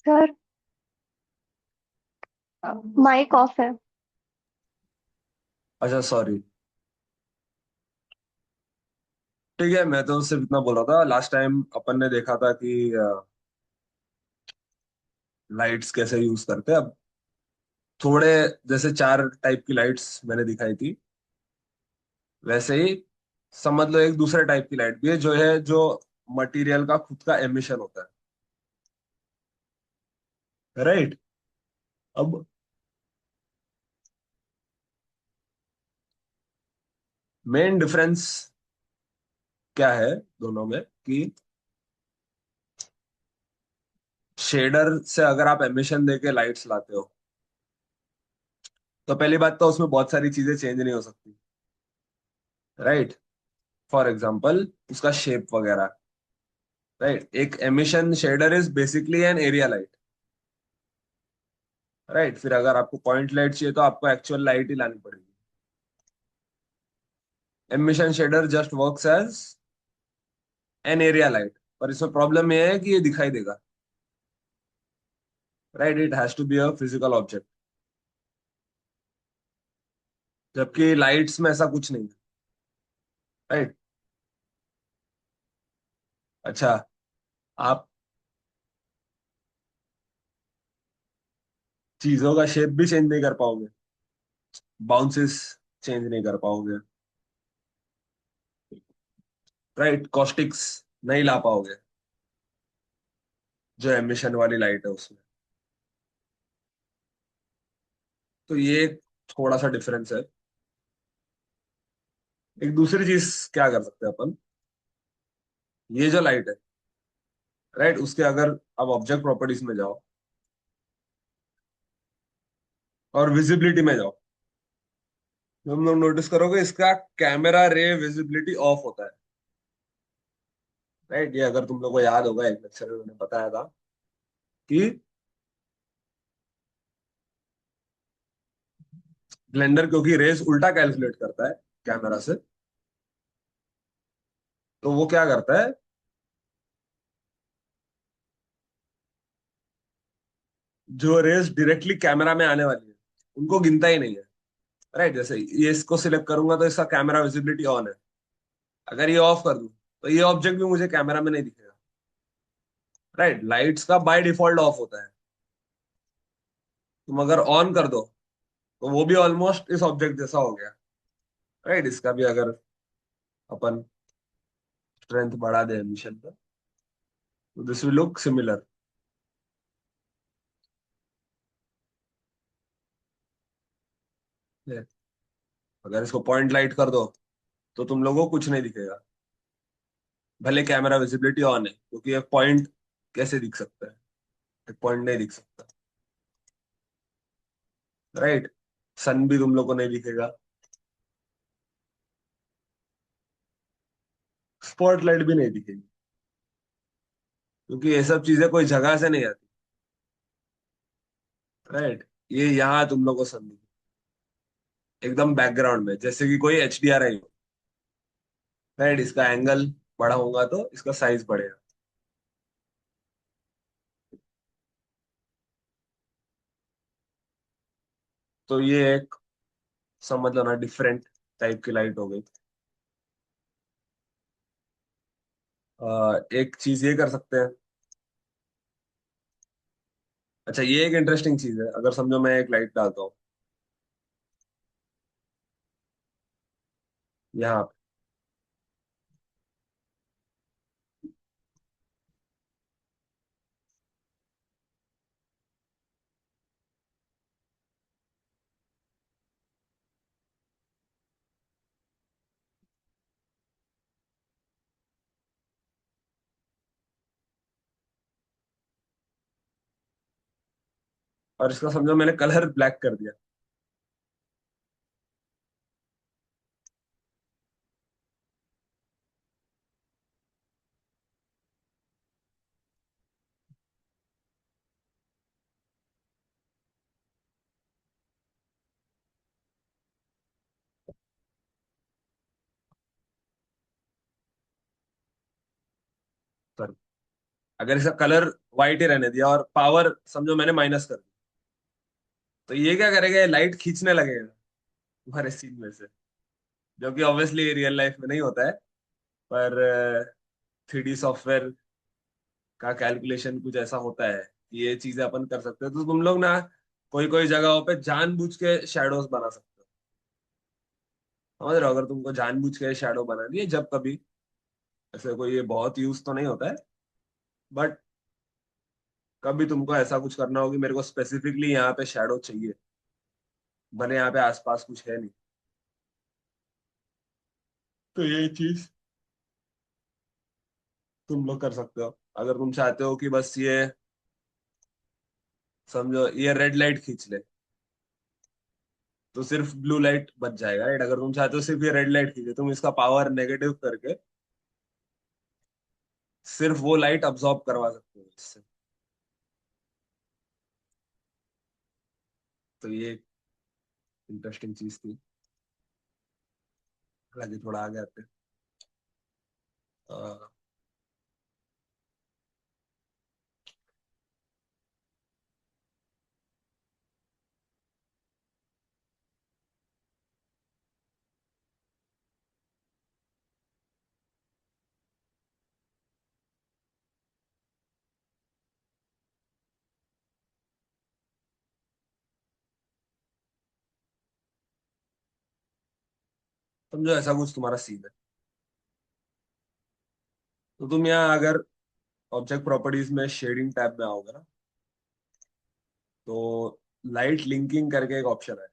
Sir, mic off है। अच्छा, sorry. ठीक है, मैं तो सिर्फ इतना बोल रहा था। लास्ट टाइम अपन ने देखा था कि लाइट्स कैसे यूज करते हैं। अब थोड़े जैसे चार टाइप की लाइट्स मैंने दिखाई थी, वैसे ही समझ लो एक दूसरे टाइप की लाइट भी है, जो मटेरियल का खुद का एमिशन होता है, राइट। अब मेन डिफरेंस क्या है दोनों में कि शेडर से अगर आप एमिशन देके लाइट्स लाते हो, तो पहली बात तो उसमें बहुत सारी चीजें चेंज नहीं हो सकती, राइट। फॉर एग्जाम्पल उसका शेप वगैरह, राइट। एक emission shader is basically N area light, right. फिर अगर आपको पॉइंट लाइट चाहिए तो आपको एक्चुअल लाइट ही लानी पड़ेगी। Emission shader just works as an area light, पर इसमें प्रॉब्लम ये है कि ये दिखाई देगा, right. It has to be a physical object, जबकि लाइट्स में ऐसा कुछ नहीं है, राइट। अच्छा, आप चीजों का शेप भी चेंज नहीं कर पाओगे, बाउंसेस चेंज नहीं कर पाओगे, राइट। कॉस्टिक्स नहीं ला पाओगे जो एमिशन वाली लाइट है उसमें। तो ये थोड़ा सा डिफरेंस है। एक दूसरी चीज क्या कर सकते हैं अपन, ये जो लाइट है, राइट, उसके अगर आप ऑब्जेक्ट प्रॉपर्टीज में जाओ और विजिबिलिटी में जाओ, तो हम लोग नोटिस करोगे इसका कैमरा रे विजिबिलिटी ऑफ होता है, राइट। ये अगर तुम लोग को याद होगा, एक लेक्चर में मैंने बताया था कि ब्लेंडर क्योंकि रेस उल्टा कैलकुलेट करता है कैमरा से, तो वो क्या करता है, जो रेस डायरेक्टली कैमरा में आने वाली है उनको गिनता ही नहीं है, राइट। जैसे ये इसको सिलेक्ट करूंगा तो इसका कैमरा विजिबिलिटी ऑन है, अगर ये ऑफ कर दूं तो ये ऑब्जेक्ट भी मुझे कैमरा में नहीं दिखेगा, राइट। लाइट्स का बाय डिफॉल्ट ऑफ होता है, तुम अगर ऑन कर दो तो वो भी ऑलमोस्ट इस ऑब्जेक्ट जैसा हो गया, राइट। इसका भी अगर अपन स्ट्रेंथ बढ़ा दे एमिशन का, तो दिस विल लुक सिमिलर। अगर इसको पॉइंट लाइट कर दो तो तुम लोगों को कुछ नहीं दिखेगा, भले कैमरा विजिबिलिटी ऑन है, क्योंकि एक पॉइंट कैसे दिख सकता है, एक पॉइंट नहीं दिख सकता, राइट। सन भी तुम लोग को नहीं दिखेगा, स्पॉटलाइट भी नहीं दिखेगी, क्योंकि ये सब चीजें कोई जगह से नहीं आती, राइट। ये यहाँ तुम लोग को सन दिखेगी एकदम बैकग्राउंड में, जैसे कि कोई HDRI हो, राइट। इसका एंगल बड़ा होगा तो इसका साइज बढ़ेगा। तो ये एक, समझ लो ना, डिफरेंट टाइप की लाइट हो गई। एक चीज ये कर सकते हैं। अच्छा, ये एक इंटरेस्टिंग चीज है। अगर समझो मैं एक लाइट डालता हूँ यहाँ पे, और इसका समझो मैंने कलर ब्लैक कर दिया, अगर इसका कलर व्हाइट ही रहने दिया और पावर समझो मैंने माइनस कर दी, तो ये क्या करेगा, लाइट खींचने लगेगा तुम्हारे सीन में से, जो कि ऑब्वियसली रियल लाइफ में नहीं होता है। पर 3D सॉफ्टवेयर का कैलकुलेशन कुछ ऐसा होता है कि ये चीजें अपन कर सकते हैं। तो तुम लोग ना कोई कोई जगहों पे जानबूझ के शैडोज बना सकते हो, समझ रहे हो? अगर तुमको जानबूझ के शैडो बनानी है जब कभी, ऐसे कोई ये बहुत यूज तो नहीं होता है, बट कभी तुमको ऐसा कुछ करना होगी, मेरे को स्पेसिफिकली यहाँ पे शैडो चाहिए, भले यहाँ पे आसपास कुछ है नहीं, तो ये चीज तुम लोग कर सकते हो। अगर तुम चाहते हो कि बस ये समझो ये रेड लाइट खींच ले, तो सिर्फ ब्लू लाइट बच जाएगा, राइट? अगर तुम चाहते हो सिर्फ ये रेड लाइट खींचे, तुम इसका पावर नेगेटिव करके सिर्फ वो लाइट अब्सॉर्ब करवा सकते हो इससे। तो ये इंटरेस्टिंग चीज थी। हालांकि थोड़ा आगे आते हैं। अ, समझो ऐसा कुछ तुम्हारा सीन है, तो तुम यहाँ अगर ऑब्जेक्ट प्रॉपर्टीज में शेडिंग टैब में आओगे ना, तो लाइट लिंकिंग करके एक ऑप्शन है,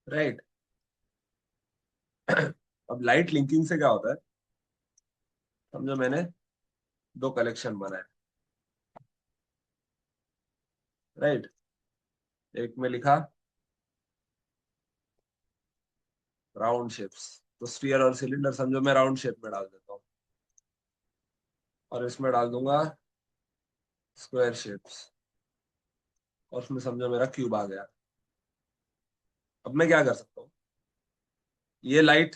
राइट? अब लाइट लिंकिंग से क्या होता है, समझो मैंने दो कलेक्शन बनाए, राइट? एक में लिखा राउंड शेप्स, तो स्फीयर और सिलेंडर समझो मैं राउंड शेप में डाल देता हूँ, और इसमें डाल दूंगा स्क्वायर शेप्स, और उसमें समझो मेरा क्यूब आ गया। अब मैं क्या कर सकता हूँ, ये लाइट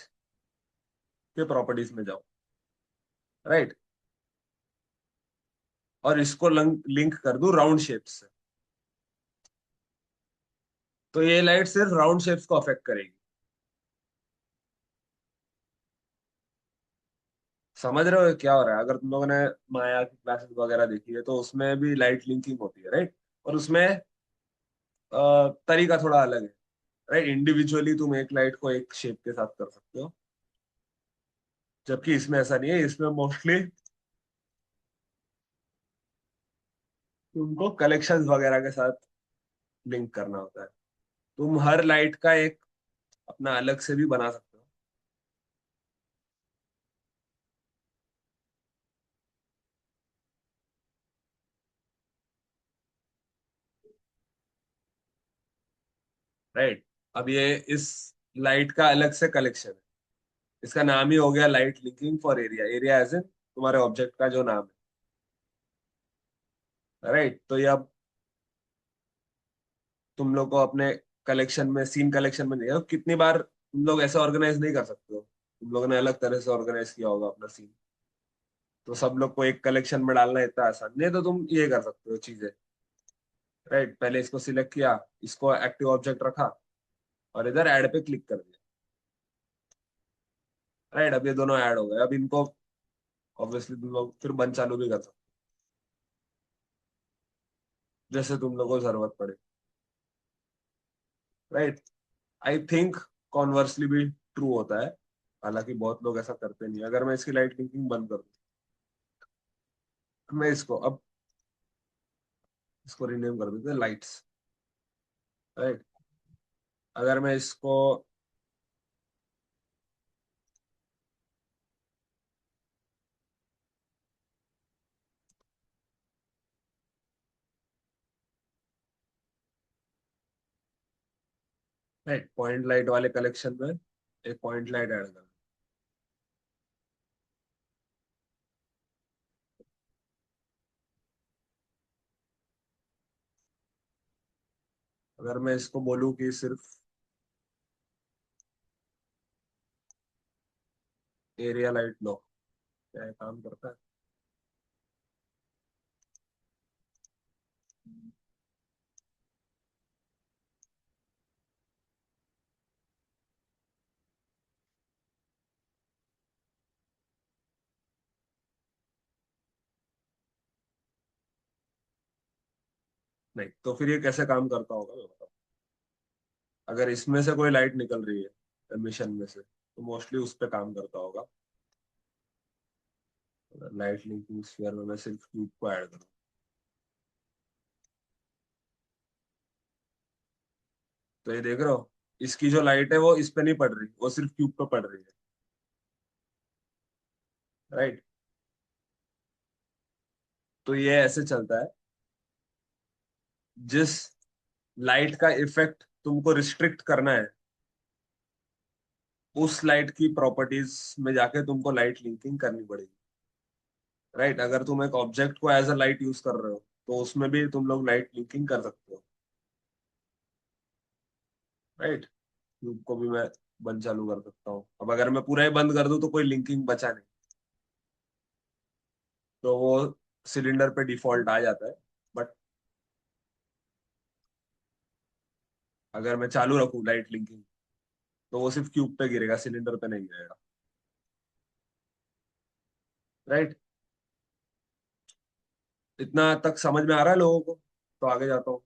के प्रॉपर्टीज में जाऊं, राइट? और इसको लिंक कर दूं राउंड शेप्स से, तो ये लाइट सिर्फ राउंड शेप्स को अफेक्ट करेगी। समझ रहे हो क्या हो रहा है? अगर तुम लोगों ने माया की क्लासेस वगैरह देखी है, तो उसमें भी लाइट लिंकिंग होती है, राइट? और उसमें तरीका थोड़ा अलग है, राइट? इंडिविजुअली तुम एक लाइट को एक शेप के साथ कर सकते हो, जबकि इसमें ऐसा नहीं है। इसमें मोस्टली तुमको कलेक्शंस वगैरह के साथ लिंक करना होता है। तुम हर लाइट का एक अपना अलग से भी बना सकते हो, राइट? अब ये इस लाइट का अलग से कलेक्शन है, इसका नाम ही हो गया light linking for area. Area as in तुम्हारे ऑब्जेक्ट का जो नाम है, राइट? तो ये अब तुम लोग को अपने कलेक्शन में, सीन कलेक्शन में नहीं है, कितनी बार तुम लोग ऐसे ऑर्गेनाइज नहीं कर सकते हो, तुम लोगों ने अलग तरह से ऑर्गेनाइज किया होगा अपना सीन, तो सब लोग को एक कलेक्शन में डालना इतना आसान नहीं है। तो तुम ये कर सकते हो चीजें, राइट? पहले इसको सिलेक्ट किया, इसको एक्टिव ऑब्जेक्ट रखा, और इधर ऐड पे क्लिक कर दिया, राइट? अब ये दोनों ऐड हो गए। अब इनको ऑब्वियसली तुम लोग फिर बंद चालू भी कर सकते हो, जैसे तुम लोग को जरूरत पड़े, राइट? आई थिंक कॉन्वर्सली भी ट्रू होता है, हालांकि बहुत लोग ऐसा करते नहीं। अगर मैं इसकी लाइट लिंकिंग बंद कर दूं, मैं इसको अब इसको रीनेम कर देते हैं लाइट्स, राइट? अगर मैं इसको, राइट, पॉइंट लाइट वाले कलेक्शन में एक पॉइंट लाइट ऐड कर, अगर मैं इसको बोलूँ कि सिर्फ एरिया लाइट लो, क्या ये काम करता है? नहीं तो फिर ये कैसे काम करता होगा मैं बताऊं। अगर इसमें से कोई लाइट निकल रही है मिशन में से, तो मोस्टली उस पे काम करता होगा। लाइट लिंकिंग स्फीयर में मैं सिर्फ क्यूब को ऐड करूँ, तो ये देख रहे हो, इसकी जो लाइट है वो इस पे नहीं पड़ रही, वो सिर्फ क्यूब पे पड़ रही है। राइट। तो ये ऐसे चलता है, जिस लाइट का इफेक्ट तुमको रिस्ट्रिक्ट करना है, उस लाइट की प्रॉपर्टीज में जाके तुमको लाइट लिंकिंग करनी पड़ेगी। राइट। अगर तुम एक ऑब्जेक्ट को एज अ लाइट यूज कर रहे हो, तो उसमें भी तुम लोग लाइट लिंकिंग कर सकते हो। राइट। ट्यूब को भी मैं बंद चालू कर सकता हूँ। अब अगर मैं पूरा ही बंद कर दूं तो कोई लिंकिंग बचा नहीं, तो वो सिलेंडर पे डिफॉल्ट आ जाता है। बट अगर मैं चालू रखूं लाइट लिंकिंग, तो वो सिर्फ क्यूब पे गिरेगा, सिलेंडर पे नहीं गिरेगा। राइट। इतना तक समझ में आ रहा है लोगों को? तो आगे जाता हूँ।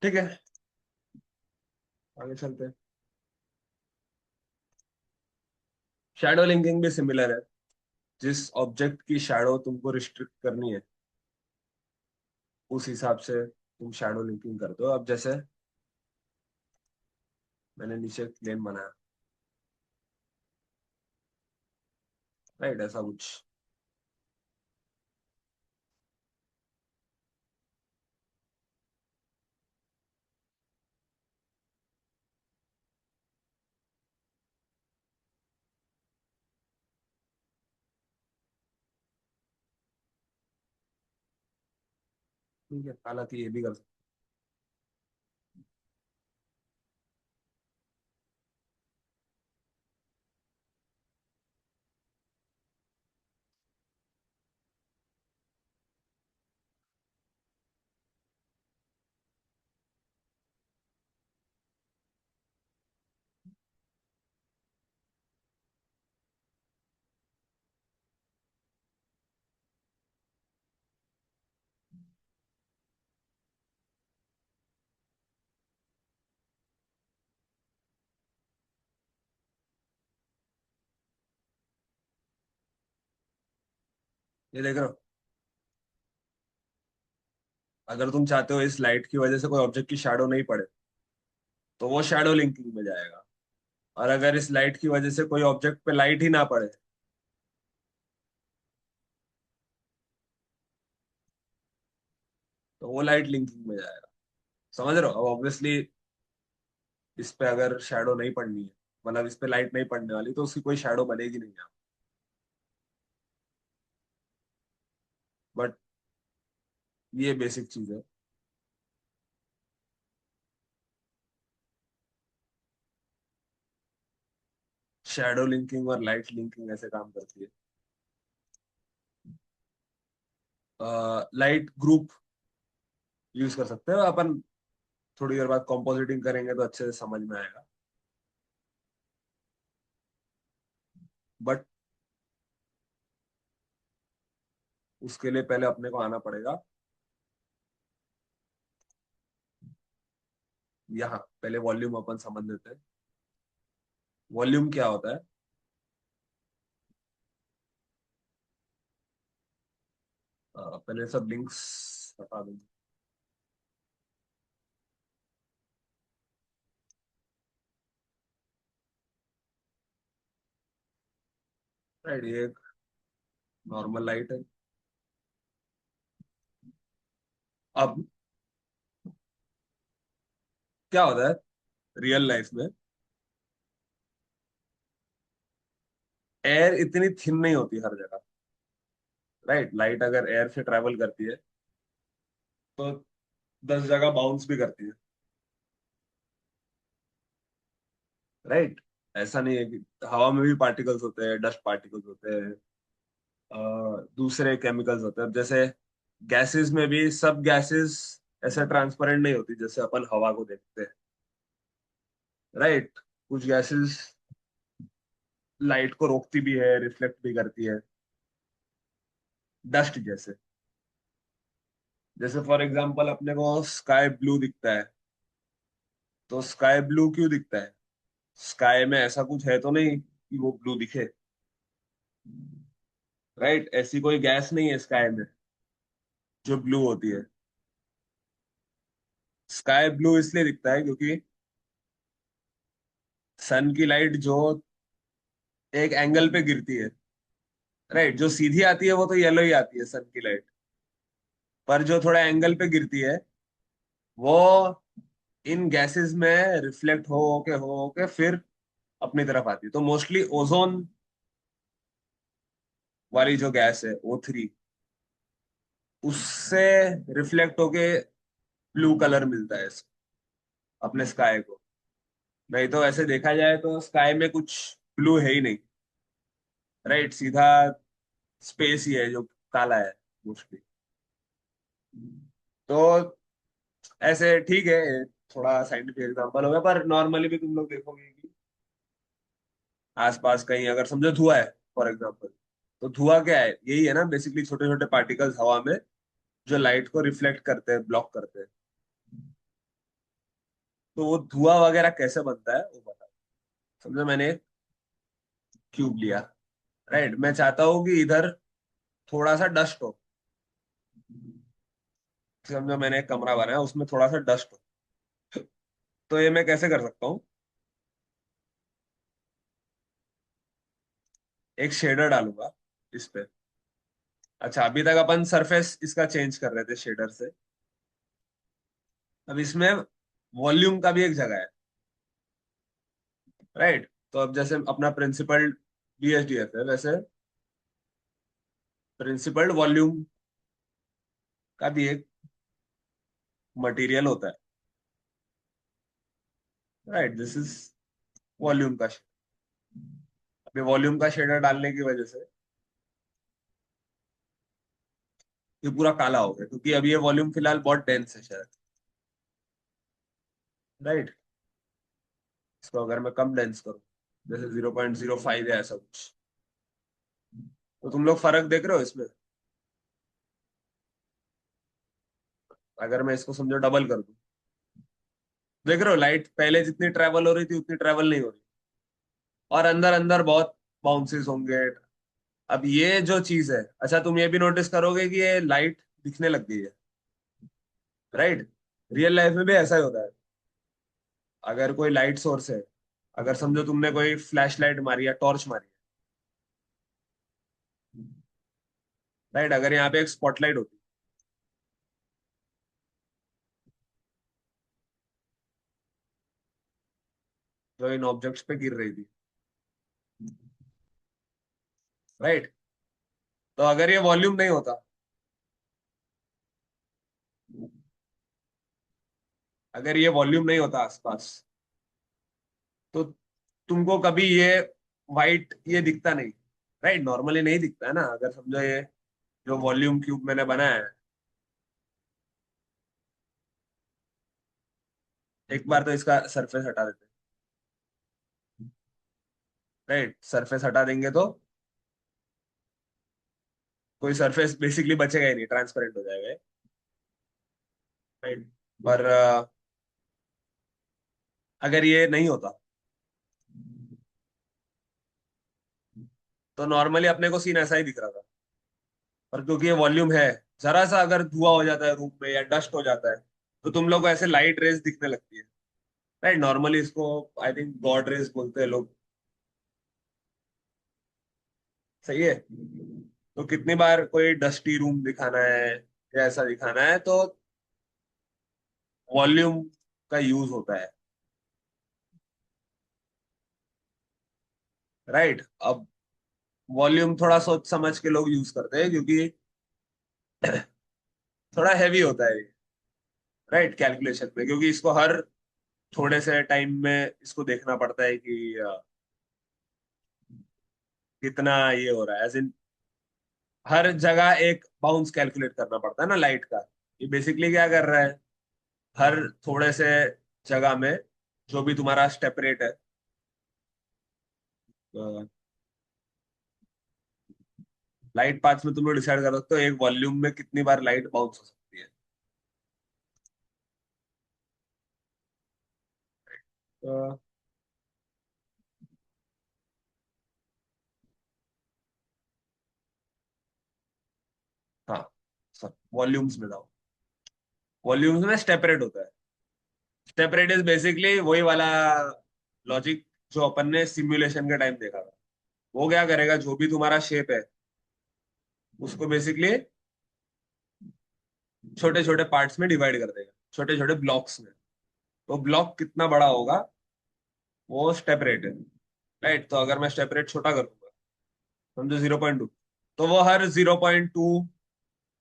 ठीक है, आगे चलते हैं। शैडो लिंकिंग भी सिमिलर है। जिस ऑब्जेक्ट की शैडो तुमको रिस्ट्रिक्ट करनी है, उस हिसाब से तुम शैडो लिंकिंग करते हो। अब जैसे मैंने नीचे प्लेन बनाया, राइट, ऐसा कुछ। ठीक है, हालांकि ये भी कर सकते हैं। ये देख रहे हो, अगर तुम चाहते हो इस लाइट की वजह से कोई ऑब्जेक्ट की शैडो नहीं पड़े, तो वो शैडो लिंकिंग में जाएगा। और अगर इस लाइट की वजह से कोई ऑब्जेक्ट पे लाइट ही ना पड़े, तो वो लाइट लिंकिंग में जाएगा। समझ रहे हो? अब ऑब्वियसली इस पे अगर शैडो नहीं पड़नी है, मतलब इस पे लाइट नहीं पड़ने वाली, तो उसकी कोई शैडो बनेगी नहीं यहाँ। बट ये बेसिक चीज है। शैडो लिंकिंग और लाइट लिंकिंग ऐसे काम करती है। लाइट ग्रुप यूज कर सकते हो अपन। थोड़ी देर बाद कंपोजिटिंग करेंगे तो अच्छे से समझ में आएगा। बट उसके लिए पहले अपने को आना पड़ेगा यहाँ। पहले वॉल्यूम अपन समझ लेते हैं। वॉल्यूम क्या होता है? पहले सब लिंक्स हटा दूंगा। राइट, ये एक नॉर्मल लाइट है। अब क्या होता है रियल लाइफ में, एयर इतनी थिन नहीं होती हर जगह। राइट। लाइट अगर एयर से ट्रेवल करती है, तो 10 जगह बाउंस भी करती है, राइट। ऐसा नहीं है कि हवा में भी पार्टिकल्स होते हैं, डस्ट पार्टिकल्स होते हैं, दूसरे केमिकल्स होते हैं। जैसे गैसेस में भी सब गैसेस ऐसे ट्रांसपेरेंट नहीं होती जैसे अपन हवा को देखते हैं, राइट। कुछ गैसेस लाइट को रोकती भी है, रिफ्लेक्ट भी करती है, डस्ट जैसे। जैसे फॉर एग्जांपल अपने को स्काई ब्लू दिखता है, तो स्काई ब्लू क्यों दिखता है? स्काई में ऐसा कुछ है तो नहीं कि वो ब्लू दिखे, राइट। ऐसी कोई गैस नहीं है स्काई में जो ब्लू होती है। स्काई ब्लू इसलिए दिखता है क्योंकि सन की लाइट जो एक एंगल पे गिरती है, राइट, जो सीधी आती है वो तो येलो ही आती है सन की लाइट, पर जो थोड़ा एंगल पे गिरती है वो इन गैसेस में रिफ्लेक्ट हो के फिर अपनी तरफ आती है। तो मोस्टली ओजोन वाली जो गैस है O3, उससे रिफ्लेक्ट होके ब्लू कलर मिलता है अपने स्काई को। नहीं तो ऐसे देखा जाए तो स्काई में कुछ ब्लू है ही नहीं, राइट। सीधा स्पेस ही है जो काला है मोस्टली। तो ऐसे ठीक है, थोड़ा साइंटिफिक एग्जांपल हो गया, पर नॉर्मली भी तुम लोग देखोगे कि आसपास कहीं अगर समझो धुआं है फॉर एग्जांपल, तो धुआं क्या है? यही है ना बेसिकली, छोटे छोटे पार्टिकल्स हवा में जो लाइट को रिफ्लेक्ट करते हैं, ब्लॉक करते हैं। तो वो धुआं वगैरह कैसे बनता है वो बता। समझो मैंने एक क्यूब लिया, राइट। मैं चाहता हूँ कि इधर थोड़ा सा डस्ट हो। समझो मैंने एक कमरा बनाया, उसमें थोड़ा सा डस्ट हो। तो ये मैं कैसे कर सकता हूँ? एक शेडर डालूंगा इस पे। अच्छा, अभी तक अपन सरफेस इसका चेंज कर रहे थे शेडर से। अब इसमें वॉल्यूम का भी एक जगह है, राइट। तो अब जैसे अपना प्रिंसिपल BSDF है, वैसे प्रिंसिपल वॉल्यूम का भी एक मटेरियल होता है, राइट। दिस इज वॉल्यूम का शेड। अभी वॉल्यूम का शेडर डालने की वजह से ये पूरा काला हो गया, क्योंकि अभी ये वॉल्यूम फिलहाल बहुत डेंस है शायद, राइट। इसको अगर मैं कम डेंस करूँ, जैसे 0.05 या ऐसा कुछ, तो तुम लोग फर्क देख रहे हो इसमें? अगर मैं इसको समझो डबल कर दूं, देख रहे हो लाइट पहले जितनी ट्रेवल हो रही थी उतनी ट्रेवल नहीं हो रही, और अंदर अंदर बहुत बाउंसेस होंगे। अब ये जो चीज है, अच्छा तुम ये भी नोटिस करोगे कि ये लाइट दिखने लग गई है, राइट। रियल लाइफ में भी ऐसा ही होता है। अगर कोई लाइट सोर्स है, अगर समझो तुमने कोई फ्लैश लाइट मारी या टॉर्च मारी, राइट, अगर यहाँ पे एक स्पॉटलाइट होती जो इन ऑब्जेक्ट्स पे गिर रही थी, राइट, तो अगर ये वॉल्यूम नहीं होता, अगर ये वॉल्यूम नहीं होता आसपास, तो तुमको कभी ये वाइट ये दिखता नहीं, राइट। नॉर्मली नहीं दिखता है ना। अगर समझो ये जो वॉल्यूम क्यूब मैंने बनाया है, एक बार तो इसका सरफेस हटा देते हैं, राइट। सरफेस हटा देंगे तो कोई सरफेस बेसिकली बचेगा ही नहीं, ट्रांसपेरेंट हो जाएगा, राइट। पर अगर ये नहीं होता तो नॉर्मली अपने को सीन ऐसा ही दिख रहा था। पर क्योंकि ये वॉल्यूम है, जरा सा अगर धुआं हो जाता है रूम में या डस्ट हो जाता है, तो तुम लोग को ऐसे लाइट रेज दिखने लगती है, राइट। नॉर्मली इसको आई थिंक गॉड रेज बोलते हैं लोग, सही है। तो कितनी बार कोई डस्टी रूम दिखाना है या ऐसा दिखाना है तो वॉल्यूम का यूज होता है, राइट। अब वॉल्यूम थोड़ा सोच समझ के लोग यूज करते हैं, क्योंकि थोड़ा हैवी होता है ये, राइट, कैलकुलेशन में, क्योंकि इसको हर थोड़े से टाइम में इसको देखना पड़ता है कि कितना ये हो रहा है, एज इन हर जगह एक बाउंस कैलकुलेट करना पड़ता है ना लाइट का। ये बेसिकली क्या कर रहा है, हर थोड़े से जगह में जो भी तुम्हारा स्टेप रेट है, लाइट पाथ में तुम लोग डिसाइड कर सकते हो एक वॉल्यूम में कितनी बार लाइट बाउंस हो सकती है। तो, हाँ, सब वॉल्यूम्स में जाओ। वॉल्यूम्स में स्टेप रेट होता है। स्टेप रेट इज बेसिकली वही वाला लॉजिक जो अपन ने सिमुलेशन के टाइम देखा था। वो क्या करेगा, जो भी तुम्हारा शेप है उसको बेसिकली छोटे छोटे पार्ट्स में डिवाइड कर देगा, छोटे छोटे ब्लॉक्स में। तो ब्लॉक कितना बड़ा होगा वो स्टेप रेट है। राइट, तो अगर मैं स्टेप रेट छोटा करूंगा, समझो 0.2, तो वो हर 0.2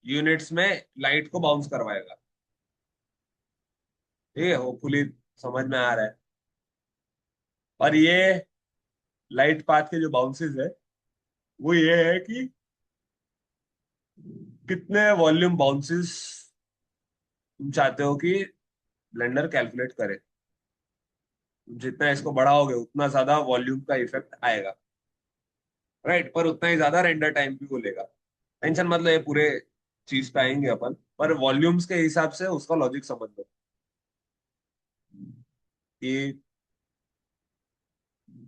यूनिट्स में लाइट को बाउंस करवाएगा। ठीक है, होपफुली समझ में आ रहा है। और ये लाइट पाथ के जो बाउंसेस है वो ये है कि कितने वॉल्यूम बाउंसेस तुम चाहते हो कि ब्लेंडर कैलकुलेट करे। जितना इसको बढ़ाओगे उतना ज्यादा वॉल्यूम का इफेक्ट आएगा। राइट, पर उतना ही ज्यादा रेंडर टाइम भी वो लेगा। टेंशन मतलब ये पूरे चीज पे आएंगे अपन, पर वॉल्यूम्स के हिसाब से उसका लॉजिक समझ लो कि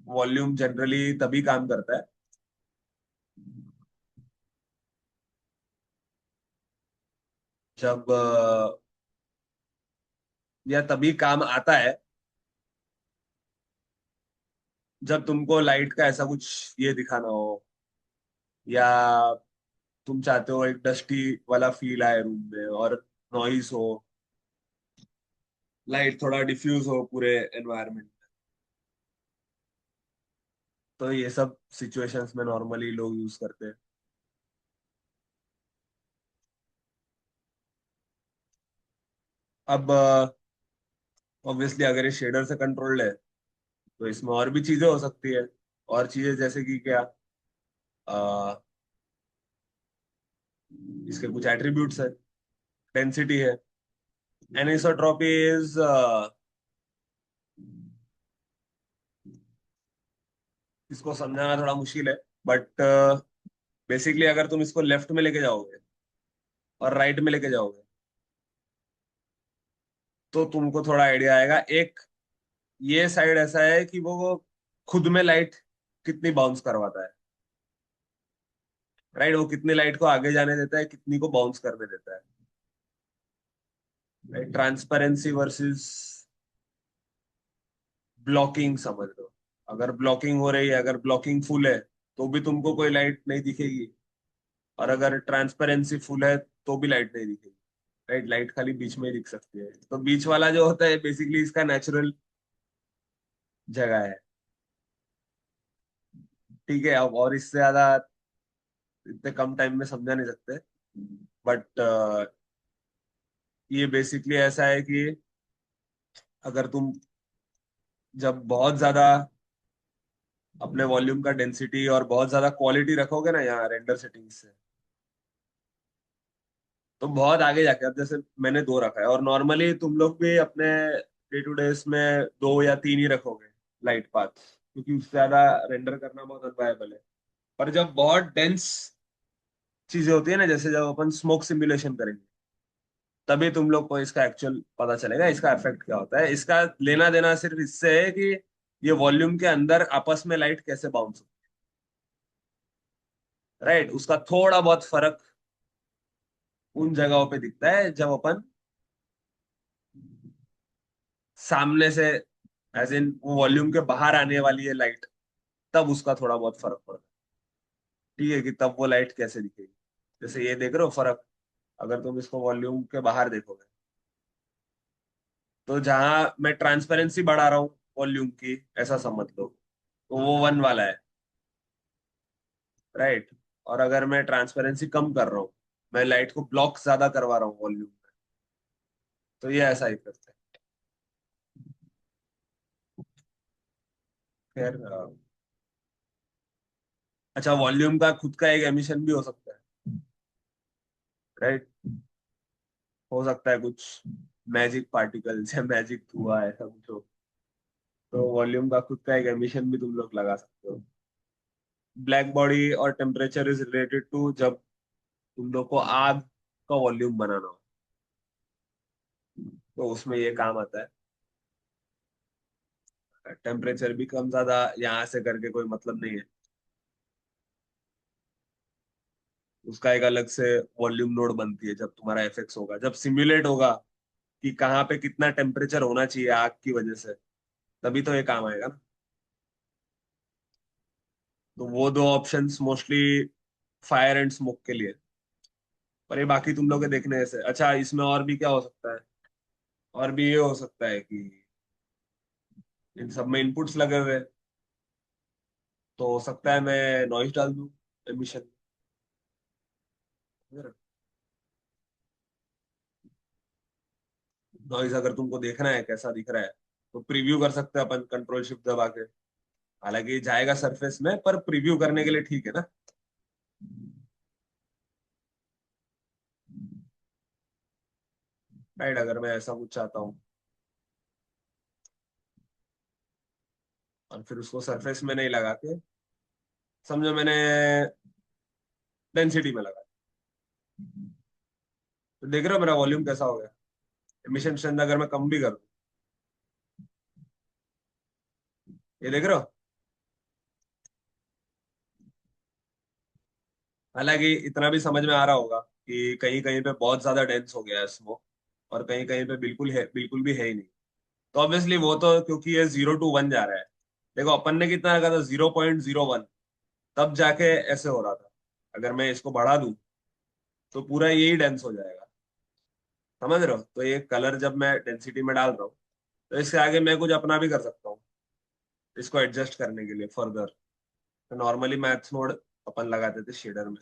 वॉल्यूम जनरली तभी काम करता है जब या तभी काम आता है जब तुमको लाइट का ऐसा कुछ ये दिखाना हो, या तुम चाहते हो एक डस्टी वाला फील आए रूम में और नॉइस हो, लाइट थोड़ा डिफ्यूज हो पूरे एनवायरनमेंट। तो ये सब सिचुएशंस में नॉर्मली लोग यूज करते हैं। अब ऑब्वियसली अगर ये शेडर से कंट्रोल्ड है तो इसमें और भी चीजें हो सकती है। और चीजें जैसे कि क्या, अ, इसके कुछ एट्रीब्यूट्स है, डेंसिटी है। एनिसोट्रॉपी इज, इसको समझाना थोड़ा मुश्किल है, बट बेसिकली अगर तुम इसको लेफ्ट में लेके जाओगे और राइट में लेके जाओगे तो तुमको थोड़ा आइडिया आएगा। एक ये साइड ऐसा है कि वो खुद में लाइट कितनी बाउंस करवाता है। राइट, वो कितनी लाइट को आगे जाने देता है, कितनी को बाउंस करने देता है। राइट, ट्रांसपेरेंसी वर्सेस ब्लॉकिंग समझ लो। अगर ब्लॉकिंग हो रही है, अगर ब्लॉकिंग फुल है तो भी तुमको कोई लाइट नहीं दिखेगी, और अगर ट्रांसपेरेंसी फुल है तो भी लाइट नहीं दिखेगी। राइट, लाइट खाली बीच में ही दिख सकती है। तो बीच वाला जो होता है बेसिकली इसका नेचुरल जगह है। ठीक है, अब और इससे ज्यादा इतने कम टाइम में समझा नहीं सकते, बट ये बेसिकली ऐसा है कि अगर तुम जब बहुत ज्यादा अपने वॉल्यूम का डेंसिटी और बहुत ज्यादा क्वालिटी रखोगे ना यहाँ रेंडर सेटिंग्स से, तो बहुत आगे जाके, अब जैसे मैंने दो रखा है और नॉर्मली तुम लोग भी अपने डे टू डेज में दो या तीन ही रखोगे लाइट पाथ, क्योंकि उससे ज्यादा रेंडर करना बहुत अनवायबल है। पर जब बहुत डेंस चीजें होती है ना, जैसे जब अपन स्मोक सिमुलेशन करेंगे, तभी तुम लोग को इसका एक्चुअल पता चलेगा इसका इफेक्ट क्या होता है। इसका लेना देना सिर्फ इससे है कि ये वॉल्यूम के अंदर आपस में लाइट कैसे बाउंस हो। राइट, उसका थोड़ा बहुत फर्क उन जगहों पे दिखता है जब अपन सामने से, एज इन वो वॉल्यूम के बाहर आने वाली है लाइट, तब उसका थोड़ा बहुत फर्क पड़ता है। ठीक है, कि तब वो लाइट कैसे दिखेगी। जैसे ये देख रहे हो फर्क, अगर तुम इसको वॉल्यूम के बाहर देखोगे तो जहां मैं ट्रांसपेरेंसी बढ़ा रहा हूँ वॉल्यूम की, ऐसा समझ लो, तो वो वन वाला है। राइट, और अगर मैं ट्रांसपेरेंसी कम कर रहा हूँ, मैं लाइट को ब्लॉक ज्यादा करवा रहा हूँ वॉल्यूम में, तो ये ऐसा ही करते हैं। खैर अच्छा, वॉल्यूम का खुद का एक एमिशन भी हो सकता है, राइट। हो सकता है कुछ मैजिक पार्टिकल्स या मैजिक धुआं ऐसा कुछ हो, तो वॉल्यूम का खुद का एक एमिशन भी तुम लोग लगा सकते हो। ब्लैक बॉडी और टेम्परेचर इज रिलेटेड टू, जब तुम लोग को आग का वॉल्यूम बनाना हो तो उसमें ये काम आता है। टेम्परेचर भी कम ज्यादा यहाँ से करके कोई मतलब नहीं है, उसका एक अलग से वॉल्यूम नोड बनती है जब तुम्हारा एफएक्स होगा, जब सिमुलेट होगा कि कहाँ पे कितना टेम्परेचर होना चाहिए आग की वजह से, तभी तो ये काम आएगा ना। तो वो दो options mostly fire and smoke के लिए। पर ये बाकी तुम लोग के देखने से, अच्छा इसमें और भी क्या हो सकता है, और भी ये हो सकता है कि इन सब में इनपुट्स लगे हुए हैं, तो हो सकता है मैं नॉइज डाल दूं एमिशन। नॉइज अगर तुमको देखना है कैसा दिख रहा है, तो प्रीव्यू कर सकते हैं अपन कंट्रोल शिफ्ट दबा के। हालांकि जाएगा सरफेस में, पर प्रीव्यू करने के लिए ठीक है ना। राइट, अगर मैं ऐसा कुछ चाहता हूँ और फिर उसको सरफेस में नहीं लगा के, समझो मैंने डेंसिटी में लगा, तो देख रहे हो मेरा वॉल्यूम कैसा हो गया। एमिशन स्ट्रेंथ अगर मैं कम भी कर दूं, ये देख रहे हो। हालांकि इतना भी समझ में आ रहा होगा कि कहीं कहीं पे बहुत ज्यादा डेंस हो गया है स्मोक, और कहीं कहीं पे बिल्कुल है, बिल्कुल भी है ही नहीं। तो ऑब्वियसली वो तो क्योंकि ये 0 to 1 जा रहा है। देखो अपन ने कितना रखा था, 0.01, तब जाके ऐसे हो रहा था। अगर मैं इसको बढ़ा दूं तो पूरा यही डेंस हो जाएगा। समझ रहे हो, तो ये कलर जब मैं डेंसिटी में डाल रहा हूँ, तो इसके आगे मैं कुछ अपना भी कर सकता हूँ इसको एडजस्ट करने के लिए फर्दर। तो नॉर्मली मैथ नोड अपन लगाते थे शेडर में।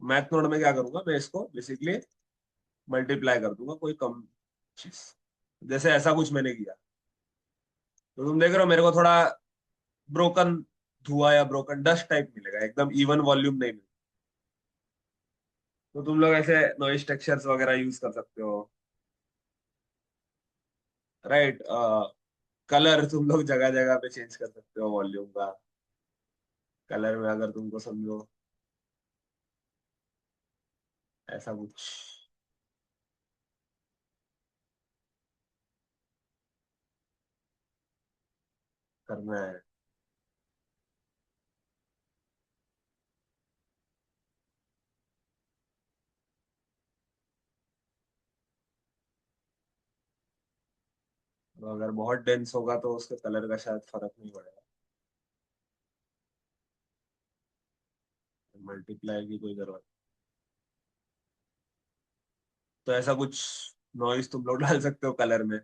मैथ नोड में क्या करूंगा, मैं इसको बेसिकली मल्टीप्लाई कर दूंगा कोई कम चीज, जैसे ऐसा कुछ मैंने किया। तो तुम देख रहे हो मेरे को थोड़ा ब्रोकन धुआं या ब्रोकन डस्ट टाइप मिलेगा, एकदम इवन वॉल्यूम नहीं मिलेगा। तो तुम लोग ऐसे नॉइस टेक्सचर्स वगैरह यूज कर सकते हो, राइट। कलर तुम लोग जगह जगह पे चेंज कर सकते हो वॉल्यूम का। कलर में अगर तुमको समझो ऐसा कुछ करना है। तो अगर बहुत डेंस होगा तो उसके कलर का शायद फर्क नहीं पड़ेगा, मल्टीप्लाई की कोई जरूरत। तो ऐसा कुछ नॉइस तुम लोग डाल सकते हो कलर में।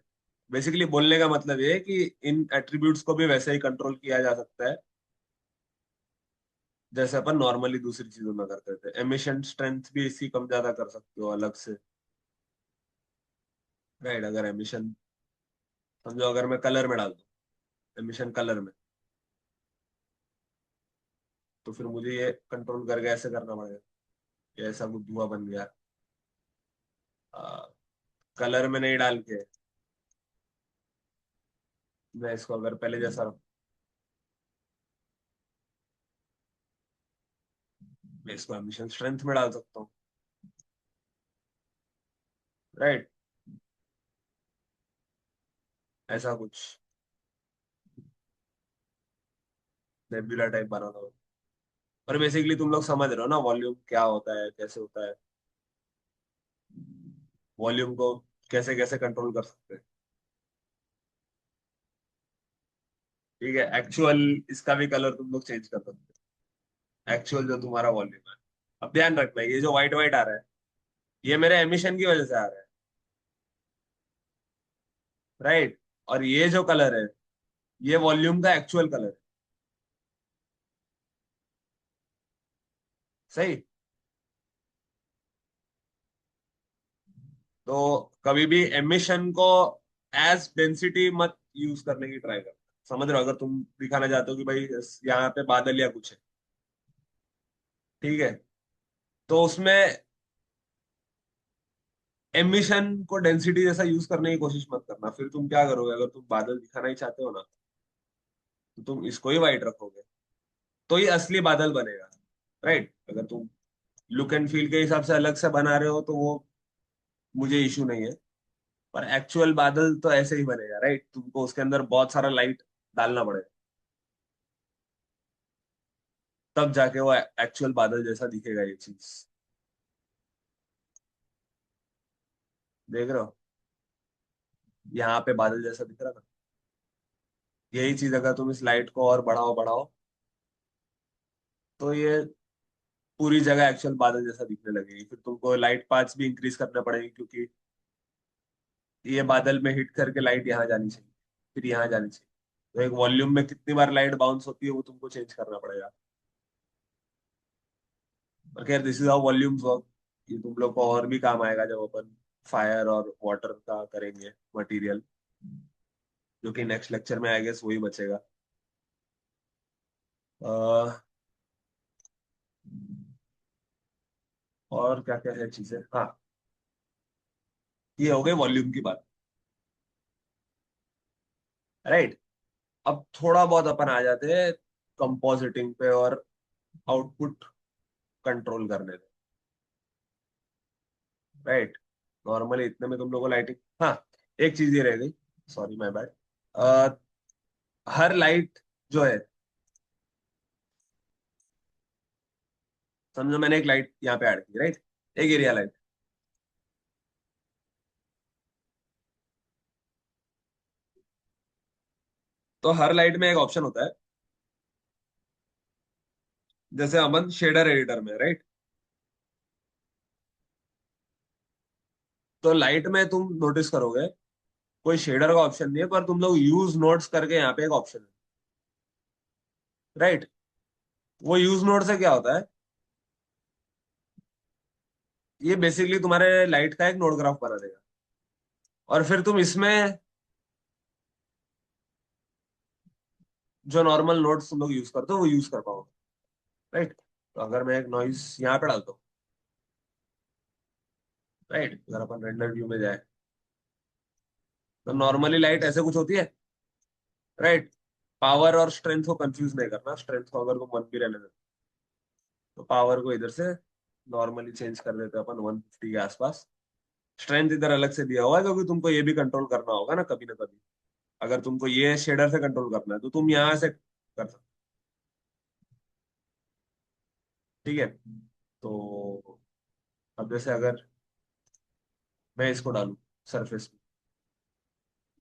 बेसिकली बोलने का मतलब ये है कि इन एट्रीब्यूट्स को भी वैसे ही कंट्रोल किया जा सकता है जैसे अपन नॉर्मली दूसरी चीजों में करते थे। एमिशन स्ट्रेंथ भी इसी कम ज्यादा कर सकते हो अलग से, राइट। अगर एमिशन समझो अगर मैं कलर में डाल दूं, एमिशन कलर में, तो फिर मुझे ये कंट्रोल करके ऐसे करना पड़ेगा कि ऐसा कुछ धुआं बन गया। कलर में नहीं डाल के मैं इसको अगर पहले जैसा रखूं, मैं इसको एमिशन स्ट्रेंथ में डाल सकता हूँ, राइट। ऐसा कुछ नेबुला टाइप बनाना हो। पर बेसिकली तुम लोग समझ रहे हो ना वॉल्यूम क्या होता है, कैसे होता है, वॉल्यूम को कैसे कैसे कंट्रोल कर सकते हैं। ठीक है, एक्चुअल इसका भी कलर तुम लोग चेंज कर सकते हो, एक्चुअल जो तुम्हारा वॉल्यूम है। अब ध्यान रखना ये जो व्हाइट व्हाइट आ रहा है, ये मेरे एमिशन की वजह से आ रहा है, राइट। और ये जो कलर है, ये वॉल्यूम का एक्चुअल कलर है, सही। तो कभी भी एमिशन को एज डेंसिटी मत यूज करने की ट्राई कर। समझ रहे हो, अगर तुम दिखाना चाहते हो कि भाई यहाँ पे बादल या कुछ है, ठीक है, तो उसमें एमिशन को डेंसिटी जैसा यूज करने की कोशिश मत करना। फिर तुम क्या करोगे, अगर तुम बादल दिखाना ही चाहते हो ना, तो तुम इसको ही वाइट रखोगे, तो ये असली बादल बनेगा। राइट, अगर तुम लुक एंड फील के हिसाब से अलग से बना रहे हो तो वो मुझे इशू नहीं है। पर एक्चुअल बादल तो ऐसे ही बनेगा, राइट, तुमको उसके अंदर बहुत सारा लाइट डालना पड़ेगा, तब जाके वो एक्चुअल बादल जैसा दिखेगा ये चीज। देख रहे हो, यहाँ पे बादल जैसा दिख रहा था। यही चीज अगर तुम इस लाइट को और बढ़ाओ बढ़ाओ, तो ये पूरी जगह एक्चुअल बादल जैसा दिखने लगेगी। फिर तुमको लाइट पाथ्स भी इंक्रीज करना पड़ेगी, क्योंकि ये बादल में हिट करके लाइट यहाँ जानी चाहिए, फिर यहाँ जानी चाहिए। तो एक वॉल्यूम में कितनी बार लाइट बाउंस होती है वो तुमको चेंज करना पड़ेगा। पर खैर, this is how volumes work. ये तुम लोग को और भी काम आएगा जब अपन फायर और वाटर का करेंगे मटेरियल, जो कि नेक्स्ट लेक्चर में आई गेस वही बचेगा। अह, और क्या क्या है चीजें, हाँ, ये हो गई वॉल्यूम की बात। राइट, अब थोड़ा बहुत अपन आ जाते हैं कंपोजिटिंग पे और आउटपुट कंट्रोल करने पे। राइट, नॉर्मली इतने में तुम लोगों को लाइटिंग, हाँ, एक चीज ये रह गई, sorry my bad. Her light जो है, समझो मैंने एक लाइट यहाँ पे ऐड की, राइट, एक एरिया लाइट। तो हर लाइट में एक ऑप्शन होता है, जैसे अमन शेडर एडिटर में, राइट। तो लाइट में तुम नोटिस करोगे कोई शेडर का ऑप्शन नहीं है, पर तुम लोग यूज नोड्स करके यहाँ पे एक ऑप्शन है, राइट। वो यूज नोड से क्या होता है, ये बेसिकली तुम्हारे लाइट का एक नोड ग्राफ बना देगा, और फिर तुम इसमें जो नॉर्मल नोड्स तुम लोग यूज करते हो वो यूज कर पाओगे, राइट। तो अगर मैं एक नॉइस यहाँ पे डालता हूँ, राइट, अगर अपन रेंडर व्यू में जाए, तो नॉर्मली लाइट ऐसे कुछ होती है, राइट। पावर और स्ट्रेंथ को कंफ्यूज नहीं करना, स्ट्रेंथ को अगर तुम 1 भी रहने देते, तो पावर को इधर से नॉर्मली चेंज कर देते हैं अपन 150 के आसपास। स्ट्रेंथ इधर अलग से दिया हुआ है, क्योंकि तुमको ये भी कंट्रोल करना होगा ना कभी ना कभी। अगर तुमको ये शेडर से कंट्रोल करना है तो तुम यहाँ से कर सकते, ठीक है। तो अब जैसे अगर मैं इसको डालूं सरफेस पे,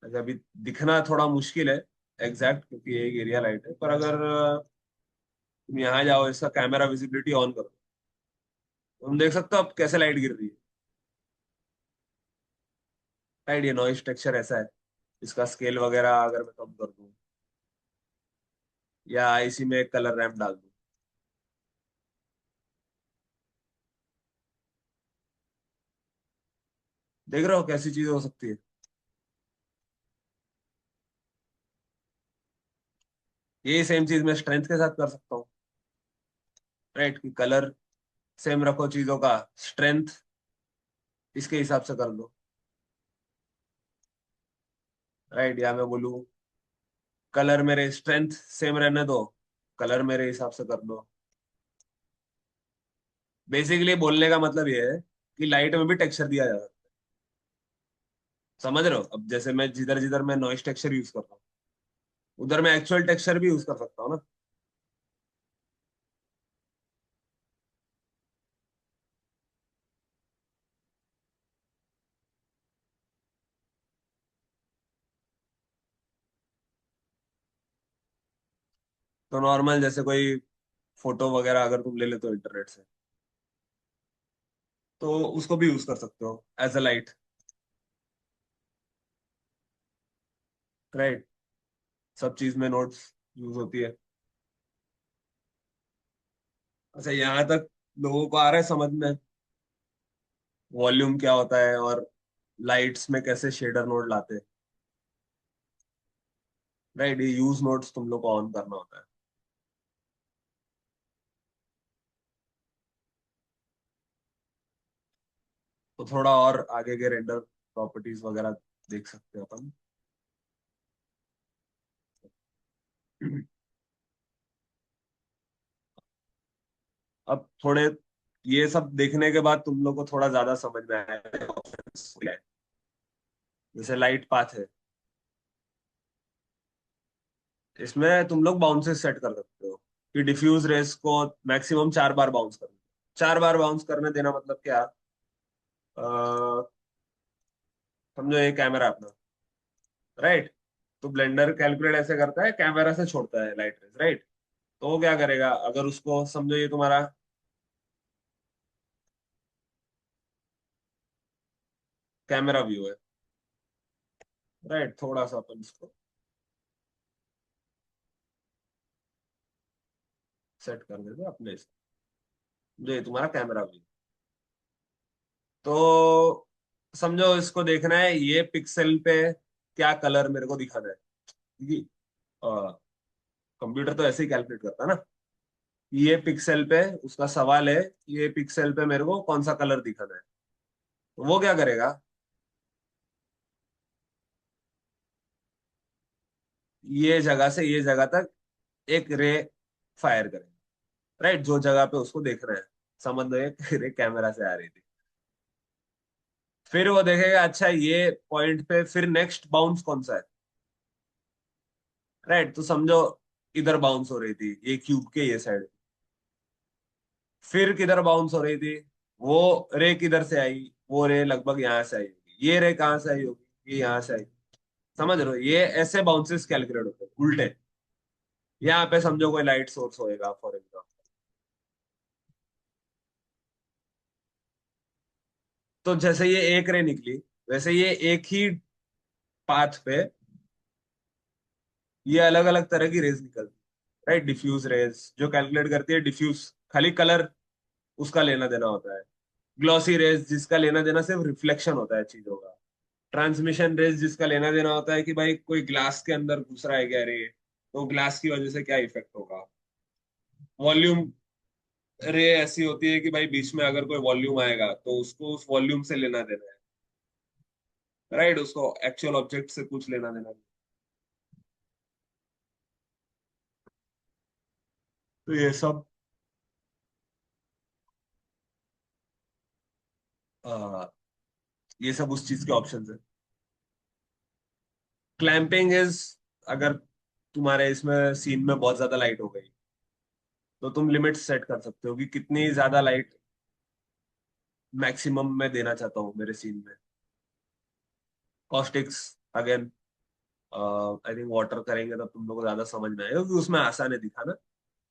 अच्छा, अभी दिखना थोड़ा मुश्किल है एग्जैक्ट, क्योंकि ये एक एरिया लाइट है, पर अगर तुम यहाँ जाओ, इसका कैमरा विजिबिलिटी ऑन करो, तो तुम देख सकते हो अब कैसे लाइट गिर रही है। राइट, ये नॉइस टेक्सचर ऐसा है। इसका स्केल वगैरह अगर मैं कम कर दूं, या इसी में एक कलर रैम्प डाल दूं, देख रहे हो कैसी चीज हो सकती है। ये सेम चीज मैं स्ट्रेंथ के साथ कर सकता हूँ, राइट, कि कलर सेम रखो चीजों का, स्ट्रेंथ इसके हिसाब से कर दो, राइट। या मैं बोलूँ कलर मेरे स्ट्रेंथ सेम रहने दो, कलर मेरे हिसाब से कर दो। बेसिकली बोलने का मतलब ये है कि लाइट में भी टेक्सचर दिया जा सकता है। समझ रहे हो, अब जैसे मैं जिधर जिधर मैं नॉइस टेक्सचर यूज करता हूँ, उधर मैं एक्चुअल टेक्सचर भी यूज कर सकता हूँ ना। तो नॉर्मल जैसे कोई फोटो वगैरह अगर तुम ले लेते हो इंटरनेट से, तो उसको भी यूज कर सकते हो एज अ लाइट, राइट। सब चीज में नोट्स यूज होती है। अच्छा, यहाँ तक लोगों को आ रहा है समझ में, वॉल्यूम क्या होता है और लाइट्स में कैसे शेडर नोड लाते, राइट। ये यूज नोड्स तुम लोग को ऑन करना होता है। तो थोड़ा और आगे के रेंडर प्रॉपर्टीज वगैरह देख सकते हैं अपन। अब थोड़े ये सब देखने के बाद तुम लोग को थोड़ा ज्यादा समझ में आएगा options क्या है। जैसे लाइट पाथ है, इसमें तुम लोग बाउंसेस सेट कर सकते हो कि डिफ्यूज रेस को मैक्सिमम 4 बार बाउंस करना। 4 बार बाउंस करने देना मतलब क्या, समझो ये कैमरा अपना, राइट। तो ब्लेंडर कैलकुलेट ऐसे करता है, कैमरा से छोड़ता है लाइट रेस, राइट। तो वो क्या करेगा, अगर उसको समझो ये तुम्हारा कैमरा व्यू है, राइट। थोड़ा सा अपन इसको सेट कर देते हैं अपने से, जो ये तुम्हारा कैमरा व्यू। तो समझो इसको देखना है ये पिक्सल पे क्या कलर मेरे को दिखाना है, ठीक है। कंप्यूटर तो ऐसे ही कैलकुलेट करता है ना। ये पिक्सल पे उसका सवाल है कि ये पिक्सल पे मेरे को कौन सा कलर दिखाना है। तो वो क्या करेगा, ये जगह से ये जगह तक एक रे फायर करेगा, राइट। जो जगह पे उसको देखना है, समझ लो एक रे कैमरा से आ रही थी। फिर वो देखेगा अच्छा ये पॉइंट पे फिर नेक्स्ट बाउंस कौन सा है, राइट। तो समझो इधर बाउंस हो रही थी ये क्यूब के ये साइड, फिर किधर बाउंस हो रही थी, वो रे किधर से आई, वो रे लगभग यहाँ से आई होगी, ये रे कहाँ से आई होगी, ये यहाँ से आई। समझ रहे हो, ये ऐसे बाउंसेस कैलकुलेट होते हैं उल्टे। यहाँ पे समझो कोई लाइट सोर्स होएगा फॉर एग्जाम्पल, तो जैसे ये एक रे निकली, वैसे ये एक ही पाथ पे ये अलग अलग तरह की रेज निकलती, राइट। डिफ्यूज रेज जो कैलकुलेट करती है डिफ्यूज, खाली कलर उसका लेना देना होता है। ग्लॉसी रेज जिसका लेना देना सिर्फ रिफ्लेक्शन होता है चीजों का। ट्रांसमिशन रेज जिसका लेना देना होता है कि भाई कोई ग्लास के अंदर घुस रहा है क्या रे, तो ग्लास की वजह से क्या इफेक्ट होगा। वॉल्यूम रे ऐसी होती है कि भाई बीच में अगर कोई वॉल्यूम आएगा तो उसको उस वॉल्यूम से लेना देना है, राइट। उसको एक्चुअल ऑब्जेक्ट से कुछ लेना देना नहीं। तो आ, ये सब उस चीज के ऑप्शन है। क्लैंपिंग इज, अगर तुम्हारे इसमें सीन में बहुत ज्यादा लाइट हो गई तो तुम लिमिट सेट कर सकते हो कि कितनी ज्यादा लाइट मैक्सिमम मैं देना चाहता हूँ मेरे सीन में। कॉस्टिक्स अगेन, आई थिंक वाटर करेंगे तब तुम लोग को ज्यादा समझ में आएगा क्योंकि उसमें आसान है दिखाना।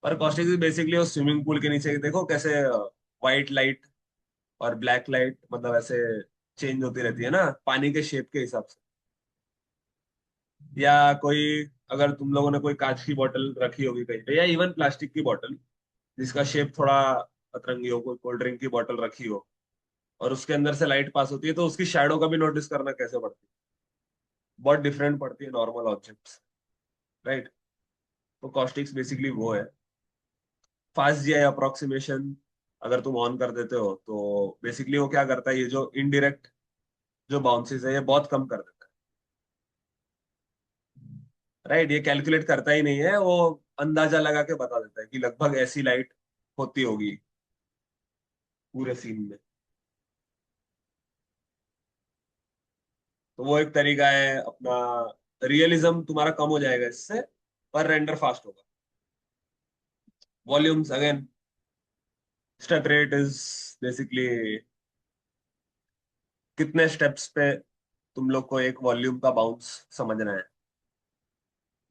पर कॉस्टिक्स बेसिकली वो स्विमिंग पूल के नीचे देखो कैसे व्हाइट लाइट और ब्लैक लाइट मतलब ऐसे चेंज होती रहती है ना पानी के शेप के हिसाब से। या कोई, अगर तुम लोगों ने कोई कांच की बोतल रखी होगी कहीं पे या इवन प्लास्टिक की बोतल जिसका शेप थोड़ा अतरंगी हो, कोई कोल्ड ड्रिंक की बोतल रखी हो और उसके अंदर से लाइट पास होती है तो उसकी शैडो का भी नोटिस करना कैसे पड़ती है, बहुत डिफरेंट पड़ती है नॉर्मल ऑब्जेक्ट्स, राइट। तो कॉस्टिक्स बेसिकली वो है। फास्ट जीआई अप्रोक्सीमेशन अगर तुम ऑन कर देते हो तो बेसिकली वो क्या करता है, ये जो इनडायरेक्ट जो बाउंसेस है ये बहुत कम कर देता है, राइट। ये कैलकुलेट करता ही नहीं है, वो अंदाजा लगा के बता देता है कि लगभग ऐसी लाइट होती होगी पूरे सीन में। तो वो एक तरीका है अपना, रियलिज्म तुम्हारा कम हो जाएगा इससे, पर रेंडर फास्ट होगा। Volumes again, step rate is basically कितने स्टेप्स पे तुम लोग को एक वॉल्यूम का बाउंस समझना है,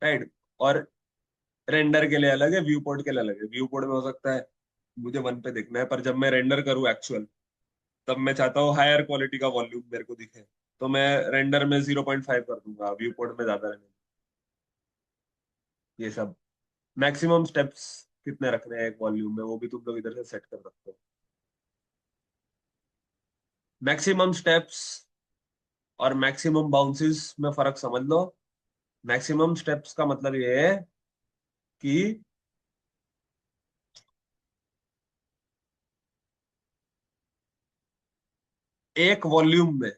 राइट। और रेंडर के लिए अलग है, व्यू पोर्ट के लिए अलग है। व्यू पोर्ट में हो सकता है मुझे वन पे देखना है, पर जब मैं रेंडर करूँ एक्चुअल, तब मैं चाहता हूँ हायर क्वालिटी का वॉल्यूम मेरे को दिखे, तो मैं रेंडर में 0.5 कर दूंगा, व्यू पोर्ट में ज्यादा रहने। ये सब मैक्सिमम स्टेप्स कितने रखने हैं एक वॉल्यूम में वो भी तुम लोग इधर से सेट कर सकते हो। मैक्सिमम स्टेप्स और मैक्सिमम बाउंसेस में फर्क समझ लो। मैक्सिमम स्टेप्स का मतलब ये है कि एक वॉल्यूम में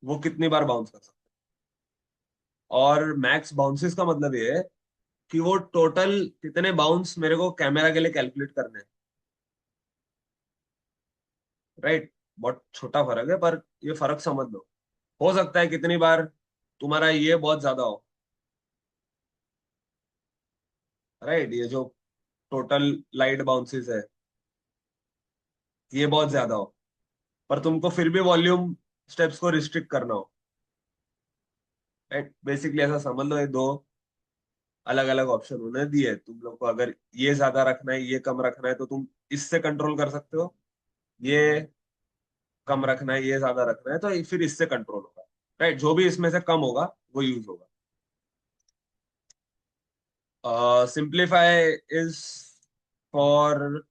वो कितनी बार बाउंस कर सकता है। और मैक्स बाउंसेस का मतलब ये है कि वो टोटल कितने बाउंस मेरे को कैमरा के लिए कैलकुलेट करने हैं। राइट। बहुत छोटा फर्क है, पर ये फर्क समझ लो। हो सकता है कितनी बार तुम्हारा ये बहुत ज्यादा हो। राइट, ये जो टोटल लाइट बाउंसेस है ये बहुत ज्यादा हो, पर तुमको फिर भी वॉल्यूम स्टेप्स को रिस्ट्रिक्ट करना हो। राइट, बेसिकली ऐसा समझ लो, ये दो अलग अलग ऑप्शन उन्हें दिए तुम लोग को। अगर ये ज्यादा रखना है, ये कम रखना है, तो तुम इससे कंट्रोल कर सकते हो। ये कम रखना है, ये ज्यादा रखना है, तो फिर इससे कंट्रोल होगा। राइट, जो भी इसमें से कम होगा वो यूज होगा। सिंप्लीफाई इज फॉर,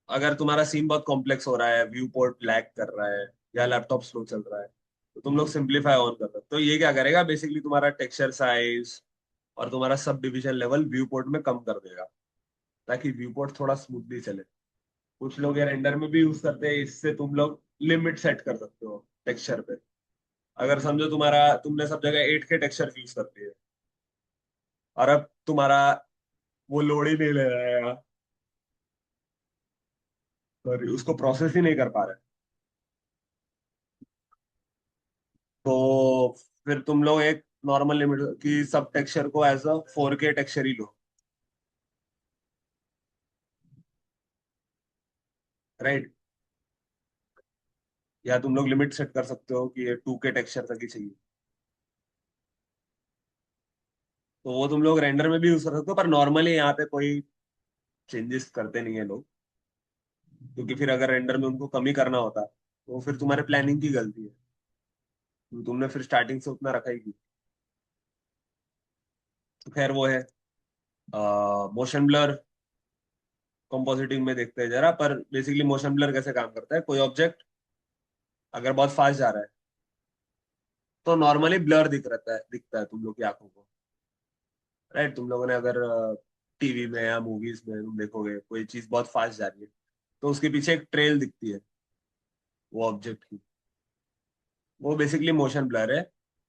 अगर तुम्हारा सीन बहुत कॉम्प्लेक्स हो रहा है, व्यू पोर्ट लैग कर रहा है, या लैपटॉप स्लो चल रहा है, तो तुम लोग सिंप्लीफाई ऑन कर सकते हो। तो ये क्या करेगा, बेसिकली तुम्हारा टेक्सचर साइज और तुम्हारा sub division level view port में कम कर देगा, ताकि व्यू पोर्ट थोड़ा स्मूथली चले। कुछ लोग ये रेंडर में भी यूज करते हैं, इससे तुम लोग लिमिट सेट कर सकते हो टेक्सचर पे। अगर समझो तुम्हारा, तुमने सब जगह 8K टेक्सचर यूज कर दिए, और अब तुम्हारा वो लोड ही नहीं ले रहा है यार, और उसको प्रोसेस ही नहीं कर पा रहे, तो फिर तुम लोग एक नॉर्मल लिमिट की सब टेक्सचर को एज अ 4K टेक्सचर ही लो। राइट, या तुम लोग लिमिट सेट कर सकते हो कि ये 2K टेक्सचर तक ही चाहिए। तो वो तुम लोग रेंडर में भी यूज कर सकते हो, पर नॉर्मली यहाँ पे कोई चेंजेस करते नहीं है लोग, क्योंकि फिर अगर रेंडर में उनको कमी करना होता तो फिर तुम्हारे प्लानिंग की गलती है। तुमने फिर स्टार्टिंग से उतना रखा ही क्यों। तो खैर वो है, मोशन ब्लर कंपोजिटिंग में देखते हैं जरा। पर बेसिकली मोशन ब्लर कैसे काम करता है, कोई ऑब्जेक्ट अगर बहुत फास्ट जा रहा है तो नॉर्मली ब्लर दिखता है तुम लोग की आंखों को। राइट, तुम लोगों ने अगर टीवी में या मूवीज में तुम देखोगे कोई चीज बहुत फास्ट जा रही है, तो उसके पीछे एक ट्रेल दिखती है वो ऑब्जेक्ट की। वो बेसिकली मोशन ब्लर है।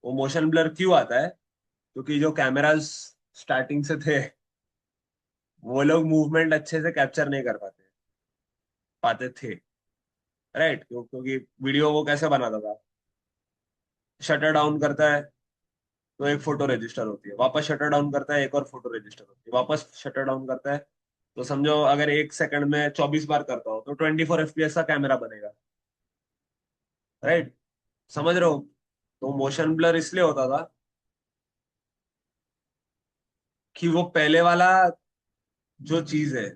वो मोशन ब्लर क्यों आता है, क्योंकि जो कैमरास स्टार्टिंग से थे वो लोग मूवमेंट अच्छे से कैप्चर नहीं कर पाते थे। राइट, क्योंकि वीडियो वो कैसे बनाता था, शटर डाउन करता है तो एक फोटो रजिस्टर होती है, वापस शटर डाउन करता है एक और फोटो रजिस्टर होती है, वापस शटर डाउन करता है। तो समझो अगर 1 सेकंड में 24 बार करता हो तो 24 FPS का कैमरा बनेगा। राइट, समझ रहे हो। तो मोशन ब्लर इसलिए होता था कि वो पहले वाला जो चीज है,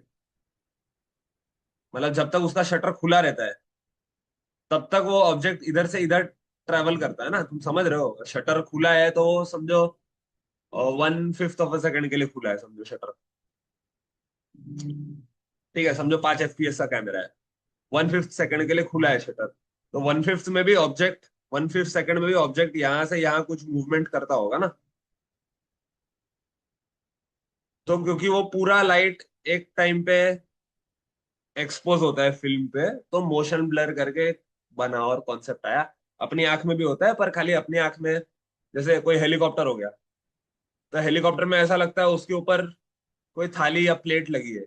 मतलब जब तक उसका शटर खुला रहता है तब तक वो ऑब्जेक्ट इधर से इधर ट्रेवल करता है ना। तुम समझ रहे हो, शटर खुला है तो वो समझो 1/5 ऑफ अ सेकंड के लिए खुला है, समझो शटर। ठीक है, समझो 5 FPS का कैमरा है, 1/5 सेकंड के लिए खुला है शटर। तो 1/5 सेकंड में भी ऑब्जेक्ट यहाँ से यहाँ कुछ मूवमेंट करता होगा ना। तो क्योंकि वो पूरा लाइट एक टाइम पे एक्सपोज होता है फिल्म पे, तो मोशन ब्लर करके बना और कॉन्सेप्ट आया। अपनी आंख में भी होता है, पर खाली अपनी आंख में। जैसे कोई हेलीकॉप्टर हो गया, तो हेलीकॉप्टर में ऐसा लगता है उसके ऊपर कोई थाली या प्लेट लगी है,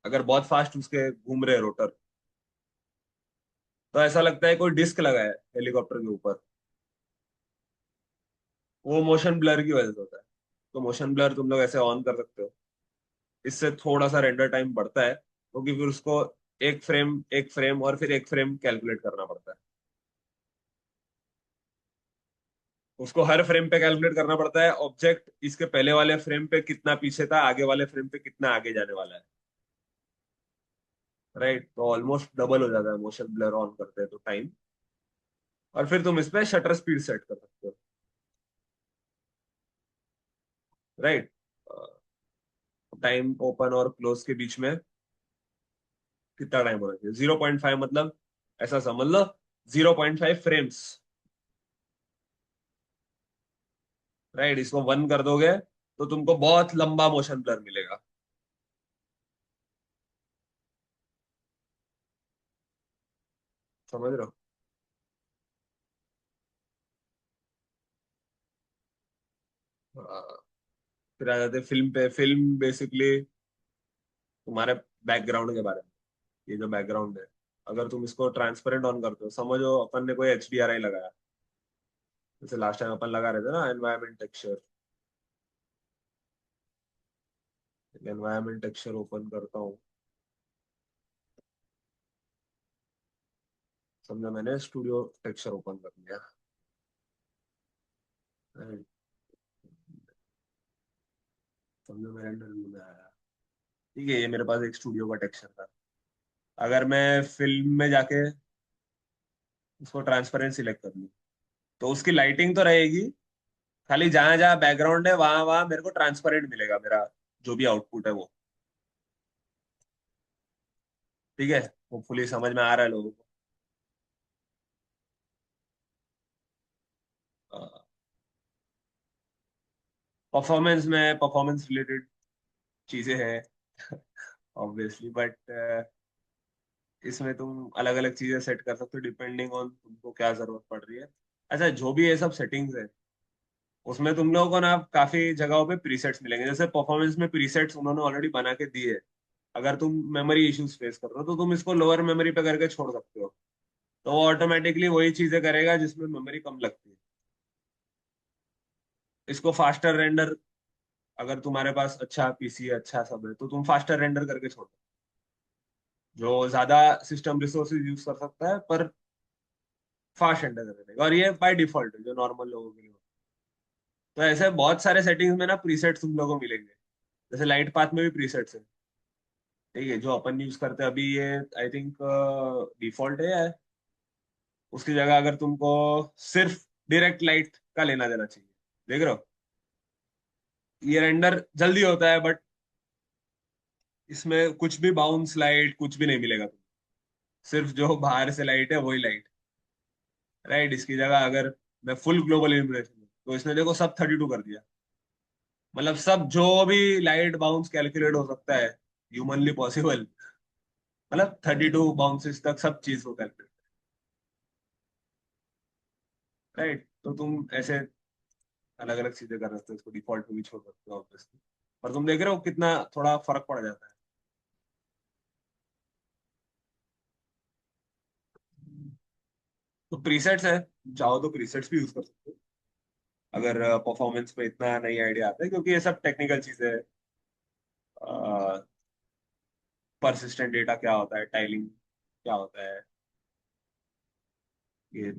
अगर बहुत फास्ट उसके घूम रहे रोटर, तो ऐसा लगता है कोई डिस्क लगा है हेलीकॉप्टर के ऊपर। वो मोशन ब्लर की वजह से होता है। तो मोशन ब्लर तुम लोग ऐसे ऑन कर सकते हो, इससे थोड़ा सा रेंडर टाइम बढ़ता है, क्योंकि फिर उसको एक फ्रेम और फिर एक फ्रेम कैलकुलेट करना पड़ता है। उसको हर फ्रेम पे कैलकुलेट करना पड़ता है, ऑब्जेक्ट इसके पहले वाले फ्रेम पे कितना पीछे था, आगे वाले फ्रेम पे कितना आगे जाने वाला है। राइट, तो ऑलमोस्ट डबल हो जाता है मोशन ब्लर ऑन करते हैं तो टाइम। और फिर तुम इस पे शटर स्पीड सेट कर सकते हो। राइट, टाइम ओपन और क्लोज के बीच में कितना टाइम होना चाहिए, 0.5, मतलब ऐसा समझ लो 0.5 फ्रेम्स, राइट। इसको 1 कर दोगे तो तुमको बहुत लंबा मोशन ब्लर मिलेगा। समझ रहे हो? हाँ। फिर आ जाते फिल्म पे। फिल्म बेसिकली तुम्हारे बैकग्राउंड के बारे में। ये जो बैकग्राउंड है, अगर तुम इसको ट्रांसपेरेंट ऑन करते हो, समझो अपन ने कोई HDRI लगाया, जैसे लास्ट टाइम अपन लगा रहे थे ना environment texture. Environment texture open करता हूँ। समझो मैंने स्टूडियो टेक्सचर ओपन कर लिया। Right? समझो मैं रेंडर व्यू में आया। ठीक है, ये मेरे पास एक स्टूडियो का टेक्सचर था। अगर मैं फिल्म में जाके उसको ट्रांसपेरेंट सिलेक्ट कर लूँ, तो उसकी लाइटिंग तो रहेगी, खाली जहां जहां बैकग्राउंड है वहां वहां मेरे को ट्रांसपेरेंट मिलेगा, मेरा जो भी आउटपुट है वो। ठीक है, होपफुली समझ में आ रहा है लोगों को। परफॉर्मेंस में परफॉर्मेंस रिलेटेड चीजें हैं ऑब्वियसली, बट इसमें तुम अलग अलग चीजें सेट कर सकते हो डिपेंडिंग ऑन तुमको क्या जरूरत पड़ रही है। अच्छा, जो भी ये सब सेटिंग्स है, उसमें तुम लोगों को ना काफी जगहों पे प्रीसेट्स मिलेंगे। जैसे परफॉर्मेंस में प्रीसेट्स उन्होंने ऑलरेडी बना के दिए है। अगर तुम मेमोरी इश्यूज फेस कर रहे हो तो तुम इसको लोअर मेमोरी पे करके छोड़ सकते हो, तो वो ऑटोमेटिकली वही चीजें करेगा जिसमें मेमोरी कम लगती है। इसको फास्टर रेंडर, अगर तुम्हारे पास अच्छा पीसी है, अच्छा सब है, तो तुम फास्टर रेंडर करके छोड़, जो ज्यादा सिस्टम रिसोर्सेज यूज कर सकता है पर फास्ट रेंडर कर देगा। और ये बाय डिफॉल्ट है जो नॉर्मल लोगों के लिए होता है। तो ऐसे बहुत सारे सेटिंग्स में ना प्रीसेट्स तुम लोगों को मिलेंगे। जैसे लाइट पाथ में भी प्रीसेट्स है। ठीक है, जो अपन यूज करते हैं अभी, ये आई थिंक डिफॉल्ट है, या उसकी जगह अगर तुमको सिर्फ डायरेक्ट लाइट का लेना देना चाहिए। देख रहे हो, ये रेंडर जल्दी होता है, बट इसमें कुछ भी बाउंस लाइट कुछ भी नहीं मिलेगा तुमको। सिर्फ जो बाहर से लाइट है वही लाइट, राइट। इसकी जगह अगर मैं फुल ग्लोबल इल्यूमिनेशन, तो इसने देखो सब 32 कर दिया। मतलब सब जो भी लाइट बाउंस कैलकुलेट हो सकता है ह्यूमनली पॉसिबल, मतलब 32 बाउंसेस तक सब चीज को कैलकुलेट, राइट। तो तुम ऐसे अलग अलग चीजें कर सकते हो, इसको डिफॉल्ट में भी छोड़ सकते हो ऑब्वियसली। पर तुम देख रहे हो कितना थोड़ा फर्क पड़ जाता है। तो प्रीसेट्स है, चाहो तो प्रीसेट्स भी यूज कर सकते हो, अगर परफॉर्मेंस पे इतना नहीं आइडिया आता है, क्योंकि ये सब टेक्निकल चीजें हैं। परसिस्टेंट डेटा क्या होता है, टाइलिंग क्या होता है, ये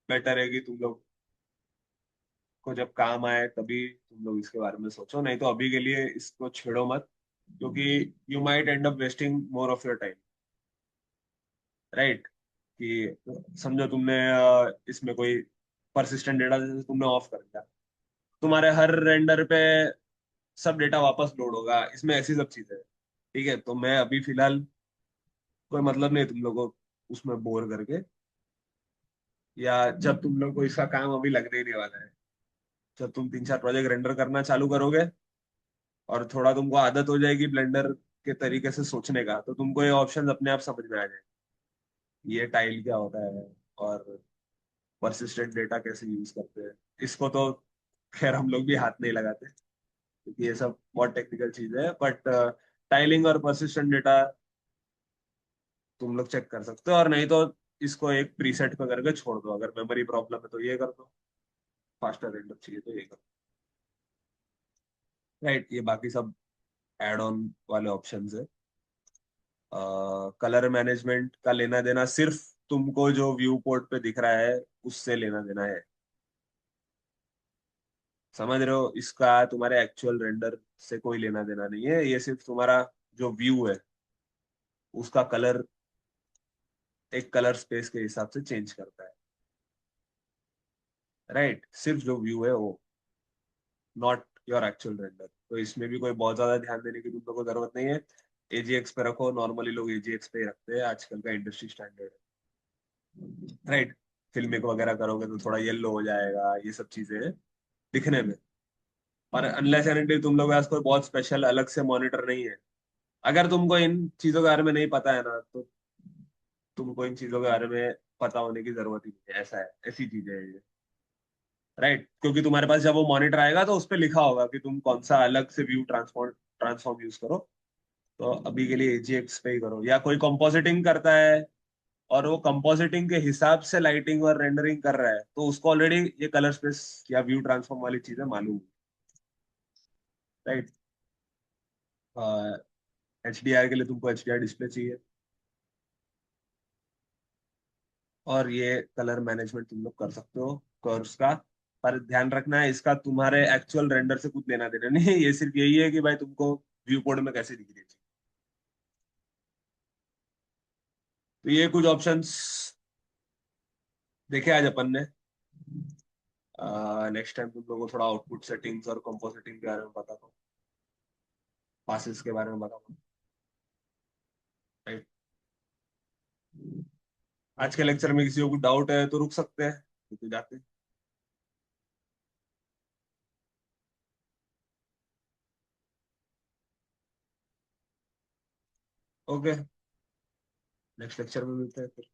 बेटर है कि तुम लोग को जब काम आए तभी तुम लोग इसके बारे में सोचो, नहीं तो अभी के लिए इसको छेड़ो मत, क्योंकि you might and up wasting more of your time, right. कि समझो तुमने इसमें कोई परसिस्टेंट डेटा जैसे तुमने ऑफ कर दिया, तुम्हारे हर रेंडर पे सब डेटा वापस लोड होगा, इसमें ऐसी सब चीजें हैं। ठीक है, तो मैं अभी फिलहाल कोई मतलब नहीं तुम लोगों को उसमें बोर करके, या जब तुम लोग को इसका काम अभी लगने ही नहीं वाला है, जब तुम 3 4 प्रोजेक्ट रेंडर करना चालू करोगे और थोड़ा तुमको आदत हो जाएगी ब्लेंडर के तरीके से सोचने का, तो तुमको ये ऑप्शन अपने आप समझ में आ जाएंगे। ये टाइल क्या होता है, और परसिस्टेंट डेटा कैसे यूज करते हैं। इसको तो खैर हम लोग भी हाथ नहीं लगाते, क्योंकि ये सब बहुत टेक्निकल चीज है, बट टाइलिंग और परसिस्टेंट डेटा तुम लोग चेक कर सकते हो। और नहीं तो इसको एक प्रीसेट पे करके छोड़ दो, अगर मेमोरी प्रॉब्लम है तो ये कर दो, फास्टर रेंडर चाहिए तो ये कर दो, राइट। ये बाकी सब एड ऑन वाले ऑप्शंस है। कलर मैनेजमेंट का लेना देना सिर्फ तुमको जो व्यू पोर्ट पे दिख रहा है उससे लेना देना है। समझ रहे हो, इसका तुम्हारे एक्चुअल रेंडर से कोई लेना देना नहीं है। ये सिर्फ तुम्हारा जो व्यू है उसका कलर एक कलर स्पेस के हिसाब से चेंज करता है, राइट। सिर्फ जो व्यू है वो, नॉट योर एक्चुअल रेंडर। तो इसमें भी कोई बहुत ज्यादा ध्यान देने की तुम लोग को जरूरत नहीं है। AGX पे रखो, नॉर्मली लोग AGX पे ही रखते हैं, आजकल का इंडस्ट्री स्टैंडर्ड है। राइट। फिल्मिक वगैरह करोगे तो थोड़ा येलो हो जाएगा, ये सब चीजें दिखने में। और अनलेस एंड अनटिल तुम लोग के पास कोई बहुत स्पेशल अलग से मॉनिटर नहीं है, अगर तुमको इन चीजों के बारे में नहीं पता है ना, तो तुमको इन चीजों के बारे में पता होने की जरूरत ही नहीं है। ऐसा है, ऐसी चीजें है ये। राइट, क्योंकि तुम्हारे पास जब वो मॉनिटर आएगा तो उस पर लिखा होगा कि तुम कौन सा अलग से व्यू ट्रांसफॉर्म ट्रांसफॉर्म यूज करो। तो अभी के लिए AGX पे ही करो, या कोई कंपोजिटिंग करता है और वो कंपोजिटिंग के हिसाब से लाइटिंग और रेंडरिंग कर रहा है, तो उसको ऑलरेडी ये कलर स्पेस या व्यू ट्रांसफॉर्म वाली चीजें मालूम है। राइट। HDR के लिए तुमको HDR डिस्प्ले चाहिए, और ये कलर मैनेजमेंट तुम लोग कर सकते हो कर्व्स का। पर ध्यान रखना है, इसका तुम्हारे एक्चुअल रेंडर से कुछ लेना देना नहीं है, ये सिर्फ यही है कि भाई तुमको व्यू कोड में कैसे दिख रही है। तो ये कुछ ऑप्शंस देखे आज अपन ने। नेक्स्ट टाइम तुम लोगों को थोड़ा आउटपुट सेटिंग्स और कंपोजिटिंग के बारे में बताता हूँ, पासेस के बारे में बताता हूँ। राइट। आज के लेक्चर में किसी को कुछ डाउट है तो रुक सकते हैं, नहीं तो जाते हैं। ओके, नेक्स्ट लेक्चर में मिलते हैं फिर।